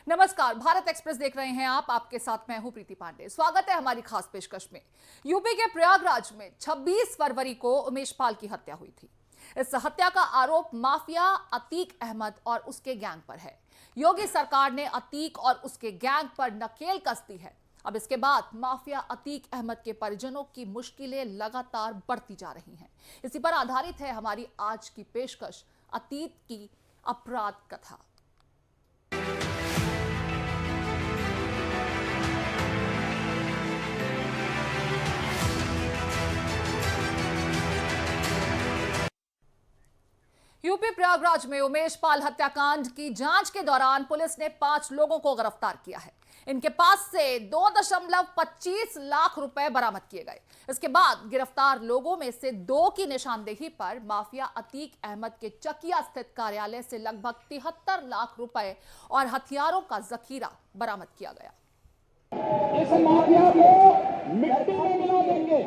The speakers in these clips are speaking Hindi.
नमस्कार, भारत एक्सप्रेस देख रहे हैं आप। आपके साथ मैं हूं प्रीति पांडे। स्वागत है हमारी खास पेशकश में। यूपी के प्रयागराज में 26 फरवरी को उमेश पाल की हत्या हुई थी। इस हत्या का आरोप माफिया अतीक अहमद और उसके गैंग पर है। योगी सरकार ने अतीक और उसके गैंग पर नकेल कस दी है। अब इसके बाद माफिया अतीक अहमद के परिजनों की मुश्किलें लगातार बढ़ती जा रही हैं। इसी पर आधारित है हमारी आज की पेशकश, अतीत की अपराध कथा। यूपी प्रयागराज में उमेश पाल हत्याकांड की जांच के दौरान पुलिस ने 5 लोगों को गिरफ्तार किया है। इनके पास से 2.25 लाख रुपए बरामद किए गए। इसके बाद गिरफ्तार लोगों में से 2 की निशानदेही पर माफिया अतीक अहमद के चकिया स्थित कार्यालय से लगभग 73 लाख रुपए और हथियारों का जखीरा बरामद किया गया। इस माफिया को मिट्टी में मिला देंगे।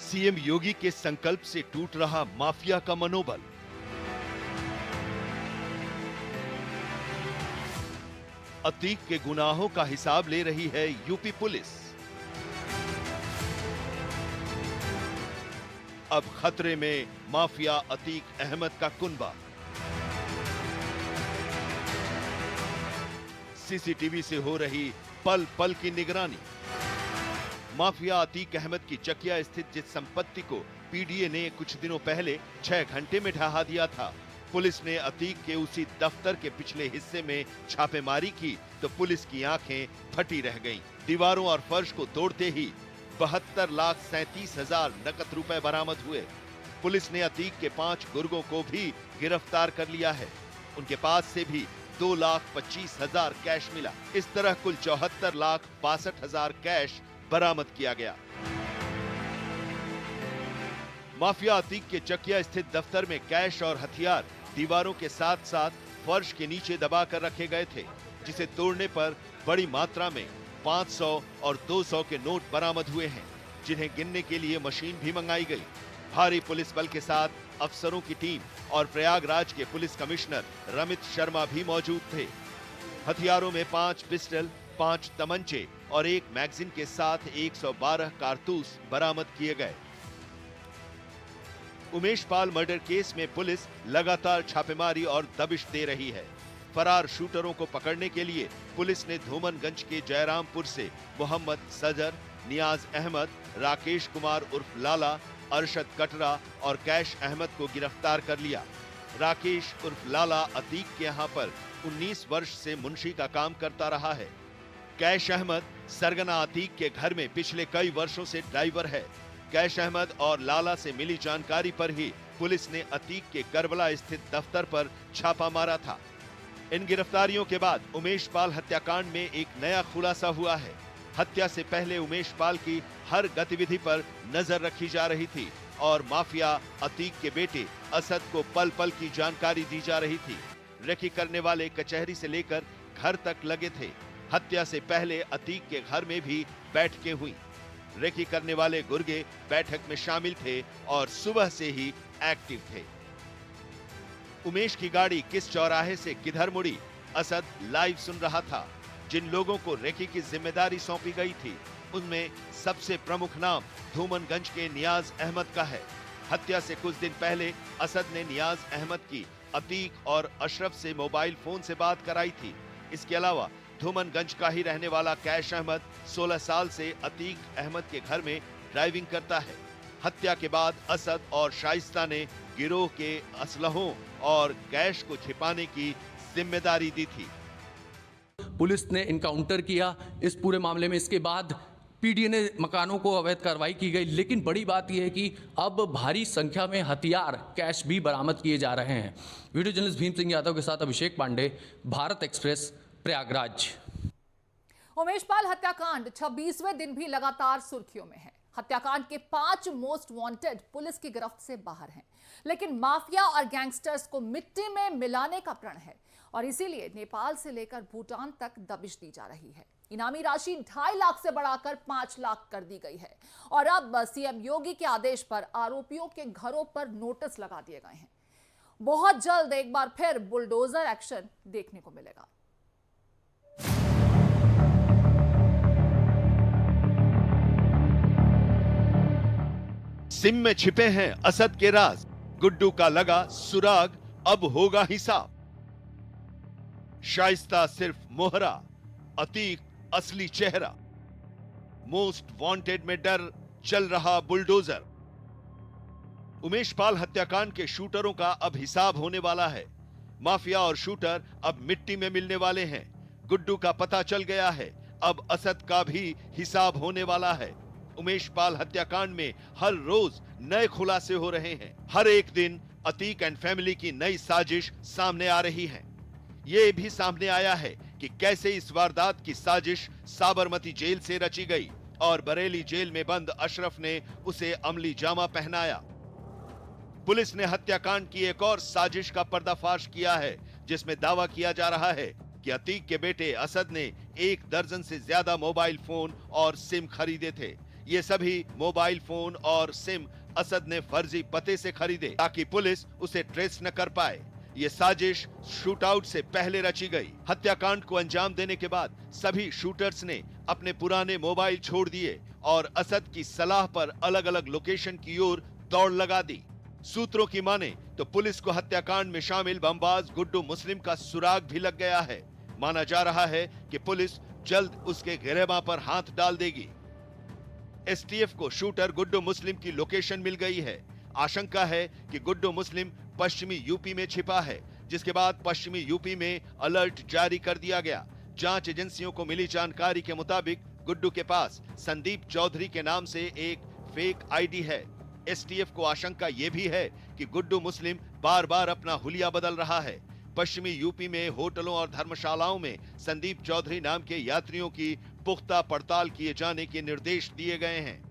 सीएम योगी के संकल्प से टूट रहा माफिया का मनोबल। अतीक के गुनाहों का हिसाब ले रही है यूपी पुलिस। अब खतरे में माफिया अतीक अहमद का कुनबा। सीसीटीवी से हो रही पल पल की निगरानी। माफिया अतीक अहमद की चकिया स्थित जिस संपत्ति को पीडीए ने कुछ दिनों पहले 6 घंटे में ढहा दिया था, पुलिस ने अतीक के उसी दफ्तर के पिछले हिस्से में छापेमारी की तो पुलिस की आंखें फटी रह गईं। दीवारों और फर्श को तोड़ते ही 72,37,000 नकद रुपए बरामद हुए। पुलिस ने अतीक के 5 गुर्गों को भी गिरफ्तार कर लिया है। उनके पास से भी 2,25,000 कैश मिला। इस तरह कुल 74,62,000 कैश बरामद किया गया। माफिया अतीक के चकिया स्थित दफ्तर में कैश और हथियार दीवारों के साथ साथ फर्श के नीचे दबा कर रखे गए थे, जिसे तोड़ने पर बड़ी मात्रा में 500 और 200 के नोट बरामद हुए हैं, जिन्हें गिनने के लिए मशीन भी मंगाई गई। भारी पुलिस बल के साथ अफसरों की टीम और प्रयागराज के पुलिस कमिश्नर रमित शर्मा भी मौजूद थे। हथियारों में 5 पिस्टल, 5 तमंचे और 1 मैगजीन के साथ 112 कारतूस बरामद किए गए। उमेश पाल मर्डर केस में पुलिस लगातार छापेमारी और दबिश दे रही है। फरार शूटरों को पकड़ने के लिए पुलिस ने धूमनगंज के जयरामपुर से मोहम्मद सजर, नियाज अहमद, राकेश कुमार उर्फ लाला, अरशद कटरा और कैश अहमद को गिरफ्तार कर लिया। राकेश उर्फ लाला अतीक के यहाँ पर 19 वर्ष से मुंशी का काम करता रहा है। कैश अहमद सरगना अतीक के घर में पिछले कई वर्षों से ड्राइवर है। कैश अहमद और लाला से मिली जानकारी पर ही पुलिस ने अतीक के करबला स्थित दफ्तर पर छापा मारा था। इन गिरफ्तारियों के बाद उमेश पाल हत्याकांड में एक नया खुलासा हुआ है। हत्या से पहले उमेश पाल की हर गतिविधि पर नजर रखी जा रही थी और माफिया अतीक के बेटे असद को पल पल की जानकारी दी जा रही थी। रेकी करने वाले कचहरी से लेकर घर तक लगे थे। हत्या से पहले अतीक के घर में भी बैठकें हुई। रेकी करने वाले गुर्गे बैठक में शामिल थे और सुबह से ही एक्टिव थे। उमेश की गाड़ी किस चौराहे से किधर मुड़ी, असद लाइव सुन रहा था। जिन लोगों को रेकी की जिम्मेदारी सौंपी गई थी, उनमें सबसे प्रमुख नाम धूमनगंज के नियाज अहमद का है। हत्या से कुछ दिन पहले असद ने नियाज अहमद की अतीक और अशरफ से मोबाइल फोन से बात कराई थी। इसके अलावा धूमनगंज का ही रहने वाला कैश अहमद 16 साल से अतीक अहमद के घर में ड्राइविंग करता है। हत्या के बाद असद और शाइस्ता ने गिरोह के असलहों और कैश को छिपाने की जिम्मेदारी दी थी। पुलिस ने इनकाउंटर किया इस पूरे मामले में। इसके बाद पीडीए ने मकानों को अवैध कार्रवाई की गई, लेकिन बड़ी बात यह है कि अब भारी संख्या में हथियार, कैश भी बरामद किए जा रहे हैं। वीडियो जर्नलिस्ट भीम सिंह यादव के साथ अभिषेक पांडे, भारत एक्सप्रेस, प्रयागराज। उमेश पाल हत्याकांड 26वें दिन भी लगातार सुर्खियों में है। हत्याकांड के 5 मोस्ट वांटेड पुलिस की गिरफ्त से बाहर हैं, लेकिन माफिया और गैंगस्टर्स को मिट्टी में मिलाने का प्रण है और इसीलिए नेपाल से लेकर भूटान तक दबिश दी जा रही है। इनामी राशि 2.5 लाख से बढ़ाकर 5 लाख कर दी गई है और अब सीएम योगी के आदेश पर आरोपियों के घरों पर नोटिस लगा दिए गए हैं। बहुत जल्द एक बार फिर बुलडोजर एक्शन देखने को मिलेगा। सिम में छिपे हैं असद के राज, गुड्डू का लगा सुराग, अब होगा हिसाब। शाइस्ता सिर्फ मोहरा, अतीक असली चेहरा। मोस्ट वांटेड में डर, चल रहा बुलडोजर। उमेश पाल हत्याकांड के शूटरों का अब हिसाब होने वाला है। माफिया और शूटर अब मिट्टी में मिलने वाले हैं। गुड्डू का पता चल गया है, अब असद का भी हिसाब होने वाला है। उमेश पाल हत्याकांड में हर रोज नए खुलासे हो रहे हैं। हर एक दिन अतीक एंड फैमिली की नई साजिश सामने आ रही है। ये भी सामने आया है कि कैसे इस वारदात की साजिश साबरमती जेल से रची गई और बरेली जेल में बंद अशरफ ने उसे अमली जामा पहनाया। पुलिस ने हत्याकांड की एक और साजिश का पर्दाफाश किया है, जिसमें दावा किया जा रहा है कि अतीक के बेटे असद ने 1 दर्जन से ज्यादा मोबाइल फोन और सिम खरीदे थे। ये सभी मोबाइल फोन और सिम असद ने फर्जी पते से खरीदे ताकि पुलिस उसे ट्रेस न कर पाए। ये साजिश शूटआउट से पहले रची गई। हत्याकांड को अंजाम देने के बाद सभी शूटर्स ने अपने पुराने मोबाइल छोड़ दिए और असद की सलाह पर अलग अलग लोकेशन की ओर दौड़ लगा दी। सूत्रों की माने तो पुलिस को हत्याकांड में शामिल बमबाज गुड्डू मुस्लिम का सुराग भी लग गया है। माना जा रहा है कि पुलिस जल्द उसके गिरफ्तारी पर हाथ डाल देगी। एसटीएफ को शूटर गुड्डू मुस्लिम की लोकेशन मिल गई है। आशंका है कि गुड्डू मुस्लिम पश्चिमी यूपी में छिपा है, जिसके बाद पश्चिमी यूपी में अलर्ट जारी कर दिया गया। जांच एजेंसियों को मिली जानकारी के मुताबिक गुड्डू के पास संदीप चौधरी के नाम से एक फेक आईडी है। एसटीएफ को आशंका यह भी है कि गुड्डू मुस्लिम बार बार अपना हुलिया बदल रहा है। पश्चिमी यूपी में होटलों और धर्मशालाओं में संदीप चौधरी नाम के यात्रियों की पुख्ता पड़ताल किए जाने के निर्देश दिए गए हैं।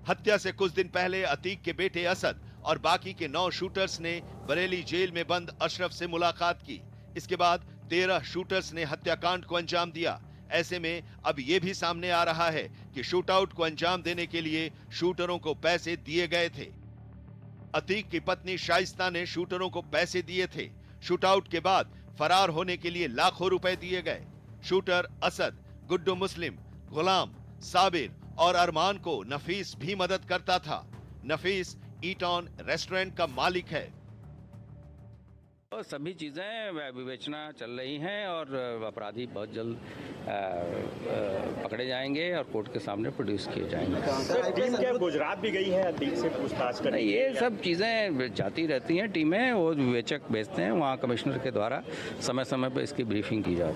हत्या से कुछ दिन पहले अतीक के बेटे असद और बाकी के 9 शूटर्स ने बरेली जेल में बंद अशरफ से मुलाकात की। इसके बाद 13 शूटर्स ने हत्याकांड को अंजाम दिया। ऐसे में अब यह भी सामने आ रहा है कि शूटआउट को अंजाम देने के लिए शूटरों को पैसे दिए गए थे। अतीक की पत्नी शाइस्ता ने शूटरों को पैसे दिए थे। शूटआउट के बाद फरार होने के लिए लाखों रुपए दिए गए। शूटर असद, गुड्डू मुस्लिम, गुलाम, साबिर और अरमान को नफीस भी मदद करता था। नफीस ईटॉन रेस्टोरेंट का मालिक है। और सभी चीज़ें विवेचना चल रही हैं और अपराधी बहुत जल्द पकड़े जाएंगे और कोर्ट के सामने प्रोड्यूस किए जाएंगे। सर, टीम क्या गुजरात भी गई है अतीक से पूछताछ करने? ये सब चीज़ें जाती रहती हैं। टीमें वो विवेचक भेजते हैं, वहाँ कमिश्नर के द्वारा समय समय पर इसकी ब्रीफिंग की जाती है।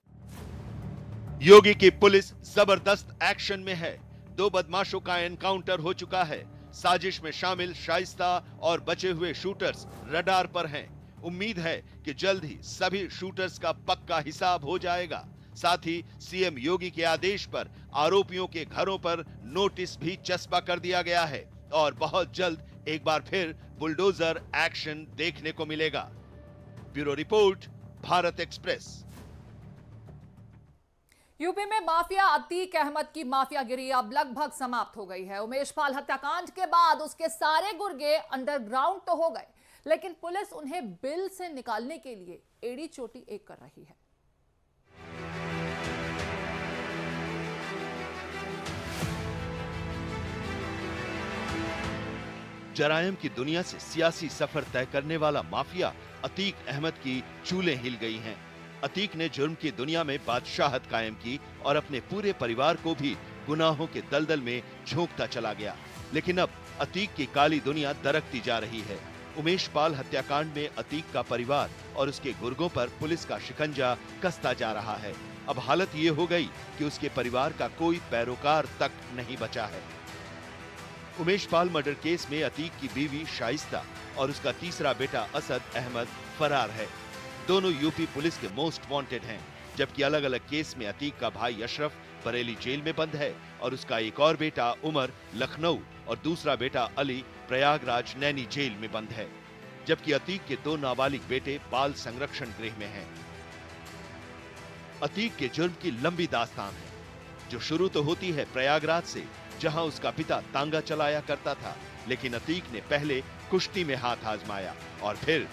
योगी की पुलिस जबरदस्त एक्शन में है। 2 बदमाशों का एनकाउंटर हो चुका है। साजिश में शामिल शाइस्ता और बचे हुए शूटर्स रडार पर हैं। उम्मीद है कि जल्द ही सभी शूटर्स का पक्का हिसाब हो जाएगा। साथ ही सीएम योगी के आदेश पर आरोपियों के घरों पर नोटिस भी चस्पा कर दिया गया है और बहुत जल्द एक बार फिर बुलडोजर एक्शन देखने को मिलेगा। Bureau report, Bharat express. UP में माफिया अतीक अहमद की माफियागिरी अब लगभग समाप्त हो गई है। उमेश पाल हत्याकांड के बाद उसके सारे गुर्गे अंडरग्राउंड तो हो गए, लेकिन पुलिस उन्हें बिल से निकालने के लिए एड़ी चोटी एक कर रही है। जरायम की दुनिया से सियासी सफर तय करने वाला माफिया अतीक अहमद की चूलें हिल गई हैं। अतीक ने जुर्म की दुनिया में बादशाहत कायम की और अपने पूरे परिवार को भी गुनाहों के दलदल में झोंकता चला गया। लेकिन अब अतीक की काली दुनिया दरकती जा रही है। उमेश पाल हत्याकांड में अतीक का परिवार और उसके गुर्गों पर पुलिस का शिकंजा कसता जा रहा है। अब हालत ये हो गई कि उसके परिवार का कोई पैरोकार तक नहीं बचा है। उमेश पाल मर्डर केस में अतीक की बीवी शाइस्ता और उसका तीसरा बेटा असद अहमद फरार है। दोनों यूपी पुलिस के मोस्ट वांटेड हैं, जबकि अलग अलग केस में अतीक का भाई अशरफ बरेली जेल में बंद है और उसका एक और बेटा उमर लखनऊ और दूसरा बेटा अली प्रयागराज नैनी जेल में बंद है। जबकि अतीक के 2 नाबालिग बेटे बाल संरक्षण गृह में हैं। अतीक के जुर्म की लंबी दास्तान है, जो शुरू तो होती है प्रयागराज से, जहां उसका पिता तांगा चलाया करता था, लेकिन अतीक ने पहले कुश्ती में हाथ आजमाया और फिर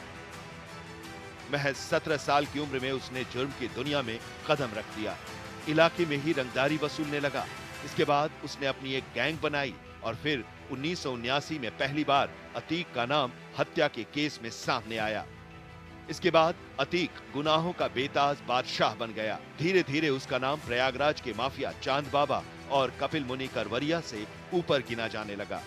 महज 17 साल की उम्र में उसने जुर्म की दुनिया में कदम रख दिया। इलाके में ही रंगदारी वसूलने लगा। इसके बाद उसने अपनी एक गैंग बनाई और फिर 1979 में पहली बार अतीक का नाम हत्या के केस में सामने आया। इसके बाद अतीक गुनाहों का बेताज बादशाह बन गया। धीरे धीरे उसका नाम प्रयागराज के माफिया चांद बाबा और कपिल मुनि करवरिया से ऊपर गिना जाने लगा।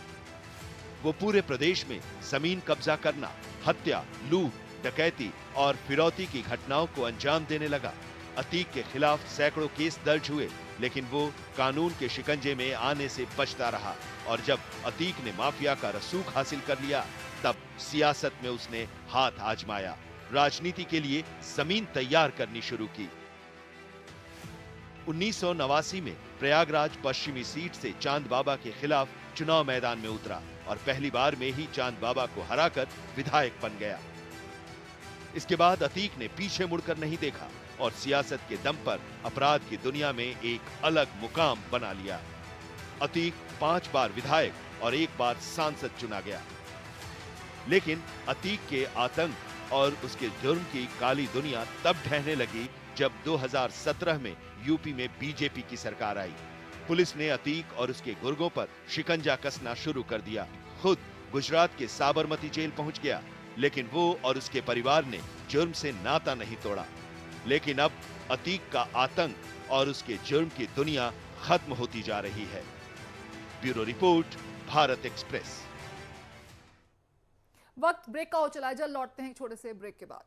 वो पूरे प्रदेश में जमीन कब्जा करना, हत्या, लूट, डकैती और फिरौती की घटनाओं को अंजाम देने लगा। अतीक के खिलाफ सैकड़ों केस दर्ज हुए, लेकिन वो कानून के शिकंजे में आने से बचता रहा। और जब अतीक ने माफिया का रसूख हासिल कर लिया, तब सियासत में उसने हाथ आजमाया, राजनीति के लिए जमीन तैयार करनी शुरू की। 1989 में प्रयागराज पश्चिमी सीट से चांद बाबा के खिलाफ चुनाव मैदान में उतरा और पहली बार में ही चांद बाबा को हराकर विधायक बन गया। इसके बाद अतीक ने पीछे मुड़कर नहीं देखा और सियासत के दम पर अपराध की दुनिया में एक अलग मुकाम बना लिया। अतीक 5 बार विधायक और 1 बार सांसद चुना गया। लेकिन अतीक के आतंक और उसके जुर्म की काली दुनिया तब ढहने लगी जब 2017 में यूपी में बीजेपी की सरकार आई। पुलिस ने अतीक और उसके गुर्गों पर शिकंजा कसना शुरू कर दिया। खुद गुजरात के साबरमती जेल पहुंच गया, लेकिन वो और उसके परिवार ने जुर्म से नाता नहीं तोड़ा। लेकिन अब अतीक का आतंक और उसके जुर्म की दुनिया खत्म होती जा रही है। Bureau report, Bharat express. वक्त ब्रेक का हो चला है, जल्द लौटते हैं छोटे से ब्रेक के बाद।